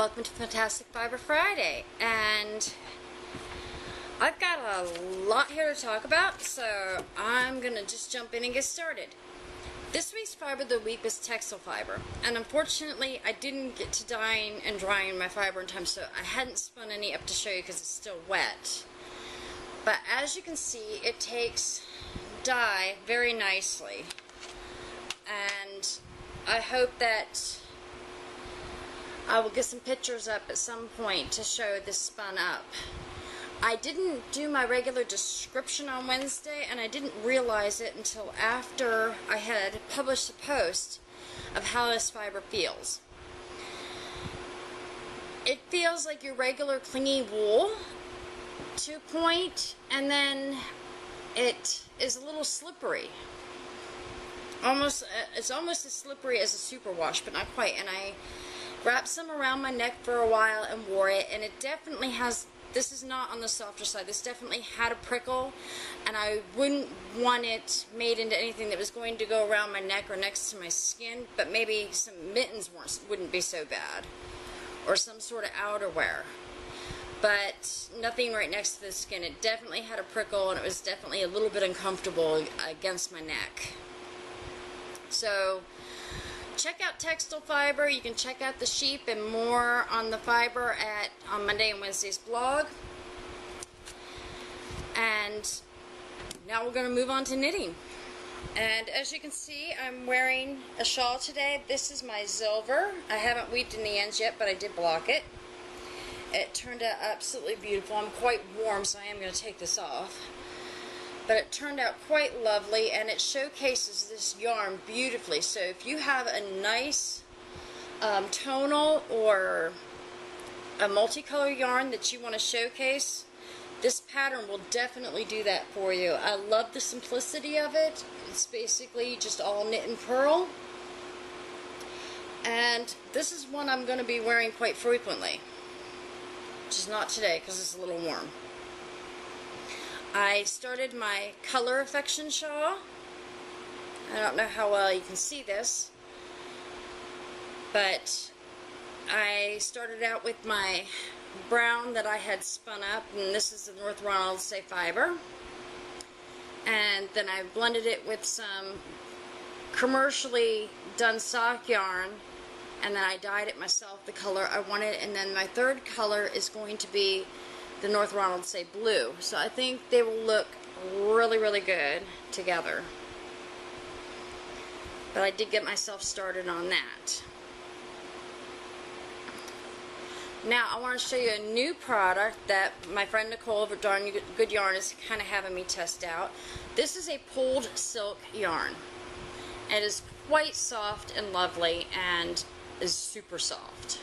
Welcome to Fantastic Fiber Friday, and I've got a lot here to talk about, so I'm gonna just jump in and get started. This week's fiber of the week was texel fiber, and unfortunately I didn't get to dyeing and drying my fiber in time, so I hadn't spun any up to show you because it's still wet. But as you can see, it takes dye very nicely, and I hope that I will get some pictures up at some point to show this spun up. I didn't do my regular description on Wednesday, and I didn't realize it until after I had published a post of how this fiber feels. It feels like your regular clingy wool to a point, and then it is a little slippery. It's almost as slippery as a superwash, but not quite. And I wrapped some around my neck for a while and wore it, and it definitely has, this is not on the softer side, this definitely had a prickle, and I wouldn't want it made into anything that was going to go around my neck or next to my skin, but maybe some mittens wouldn't be so bad, or some sort of outerwear, but nothing right next to the skin. It definitely had a prickle, and it was definitely a little bit uncomfortable against my neck. So check out textile fiber. You can check out the sheep and more on the fiber on Monday and Wednesday's blog. And now we're going to move on to knitting. And as you can see, I'm wearing a shawl today. This is my silver. I haven't weaved in the ends yet, but I did block it. It turned out absolutely beautiful. I'm quite warm, so I am going to take this off. But it turned out quite lovely, and it showcases this yarn beautifully. So if you have a nice tonal or a multicolor yarn that you want to showcase, this pattern will definitely do that for you. I love the simplicity of it. It's basically just all knit and purl. And this is one I'm going to be wearing quite frequently, which is not today because it's a little warm. I started my color affection shawl. I don't know how well you can see this, but I started out with my brown that I had spun up, and this is the North Ronald Say fiber, and then I blended it with some commercially done sock yarn, and then I dyed it myself the color I wanted. And then my third color is going to be the North Ronald Say blue. So I think they will look really, really good together. But I did get myself started on that. Now I want to show you a new product that my friend Nicole over Darn Good Yarn is kind of having me test out. This is a pulled silk yarn. It is quite soft and lovely, and is super soft.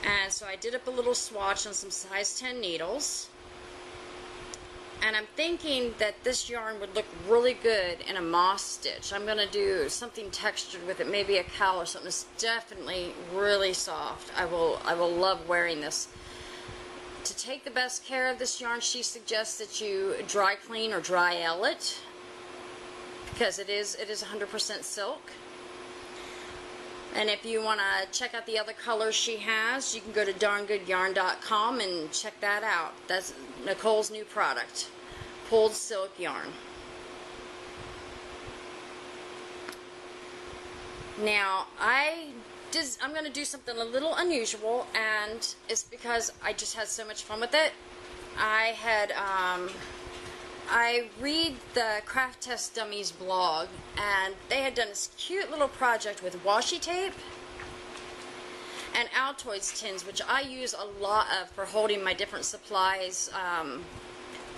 And so I did up a little swatch on some size 10 needles, and I'm thinking that this yarn would look really good in a moss stitch. I'm going to do something textured with it, maybe a cowl or something. It's definitely really soft. I will love wearing this. To take the best care of this yarn, she suggests that you dry clean or dry elle it, because it is 100% silk. And if you want to check out the other colors she has, you can go to darngoodyarn.com and check that out. That's Nicole's new product, pulled silk yarn. Now, I'm going to do something a little unusual, and it's because I just had so much fun with it. I read the Craft Test Dummies blog, and they had done this cute little project with washi tape and Altoids tins, which I use a lot of for holding my different supplies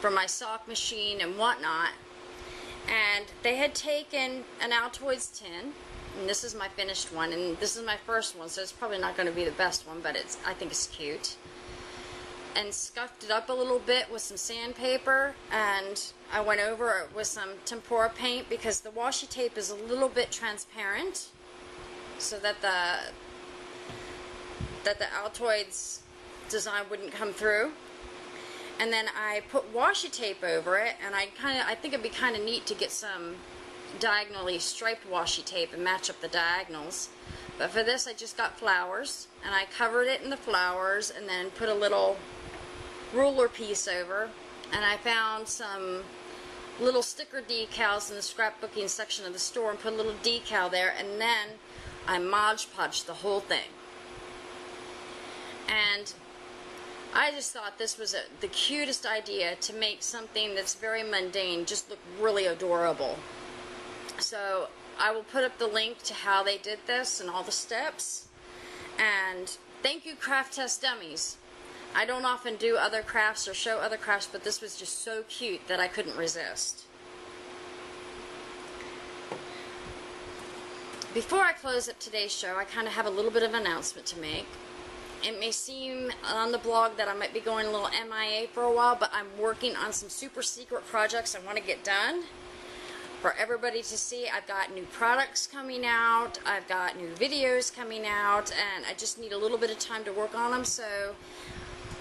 for my sock machine and whatnot. And they had taken an Altoids tin, and this is my finished one, and this is my first one, so it's probably not going to be the best one, but I think it's cute, and scuffed it up a little bit with some sandpaper, and I went over it with some tempera paint because the washi tape is a little bit transparent, so that the Altoids design wouldn't come through. And then I put washi tape over it, and I think it'd be kind of neat to get some diagonally striped washi tape and match up the diagonals. But for this I just got flowers, and I covered it in the flowers and then put a little ruler piece over, and I found some little sticker decals in the scrapbooking section of the store and put a little decal there, and then I Mod Podged the whole thing. And I just thought this was the cutest idea to make something that's very mundane just look really adorable. So I will put up the link to how they did this and all the steps. And thank you, Craft Test Dummies. I don't often do other crafts or show other crafts, but this was just so cute that I couldn't resist. Before I close up today's show, I kind of have a little bit of an announcement to make. It may seem on the blog that I might be going a little MIA for a while, but I'm working on some super secret projects I want to get done for everybody to see. I've got new products coming out, I've got new videos coming out, and I just need a little bit of time to work on them, so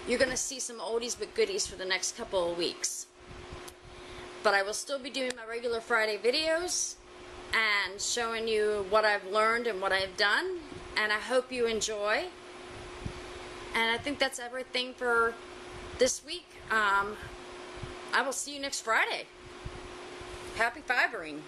you're going to see some oldies but goodies for the next couple of weeks. But I will still be doing my regular Friday videos and showing you what I've learned and what I've done, and I hope you enjoy. And I think that's everything for this week. I will see you next Friday. Happy fibering.